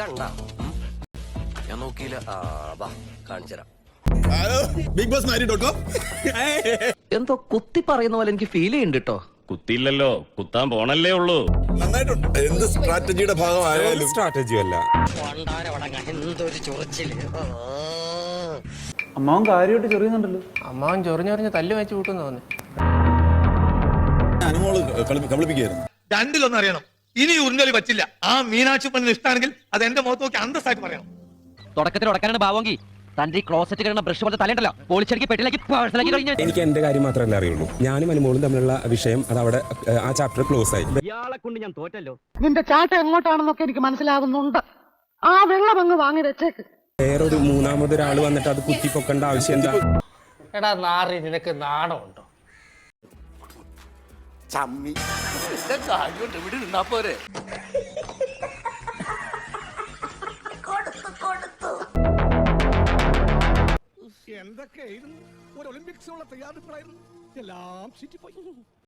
കണ്ട ഞാൻ നോക്കിയില്ല. വാ കാണിച്ചുതരാം. ബിഗ് ബോസ് മാരി.com എന്തോ കുത്തി പറയുന്ന പോലെ എനിക്ക് ഫീൽ ചെയ്യുന്നുണ്ട് കേട്ടോ. കുത്തിയില്ലല്ലോ, കുത്താൻ പോണല്ലേ ഉള്ളൂ. നന്നായിട്ടുണ്ട്. എന്ത് സ്ട്രാറ്റജിയുടെ ഭാഗമായാലും സ്ട്രാറ്റജി അല്ല. എന്തൊരു ചൊറിച്ചില്. അമ്മാവൻ കാര്യമായിട്ട് ചെറിയുന്നുണ്ടല്ലോ. അമ്മാവൻ ചൊറിഞ്ഞൊറിഞ്ഞ് തല്ലു വെച്ച് കൂട്ടുന്നു തോന്നി. അനുമോള് കളിപ്പിക്കായിരുന്നു. രണ്ടിലൊന്നും അറിയണം, ഇനി ഉരുണ്ടൊലി പറ്റില്ല. ആ മീനാക്ഷി പെണ്ണിന് ഇഷ്ടമാണെങ്കിൽ അത് എന്റെ മുഖത്ത് നോക്കി അന്തസ്സായിട്ട് പറയണം. തുടക്കത്തിൽ ഉടക്കാനാണ് ഭാവമെങ്കിൽ തന്റെ ഈ ക്ലോസറ്റ് കിടന്ന ബ്രഷ് പോലെ തലയുണ്ടല്ലോ പോളിച്ചടിക്ക് പെട്ടിലേക്ക് പേഴ്സണലാക്കി കഴിഞ്ഞു. എനിക്ക് എന്റെ കാര്യം മാത്രമല്ല അറിയുള്ളൂ. ഞാനും അനുമോളും തമ്മിലുള്ള വിഷയം അതവിടെ ആ ചാപ്റ്റർ ക്ലോസ് ആയി. ഇയാളെ കൊണ്ട് ഞാൻ തോറ്റല്ലോ. നിന്റെ ചാട്ട എങ്ങോട്ടാണെന്നൊക്കെ എനിക്ക് മനസ്സിലാകുന്നുണ്ട്. ആ വെള്ളം അങ്ങ് വാങ്ങി വെച്ചേക്ക്. വേറൊരു മൂന്നാമതൊരാൾ വന്നിട്ട് അത് കുത്തിപ്പൊക്കേണ്ട ആവശ്യം എന്താ? എടാ നാറി, നിനക്ക് നാണമുണ്ടോ? ചമ്മി ഇവിടെ നിന്നാ പോരെ. എന്തൊക്കെയായിരുന്നു ഒരു ഒളിമ്പിക്സിനുള്ള തയ്യാറെടുപ്പുകളായിരുന്നു. എല്ലാം ചീറ്റിപ്പോയി.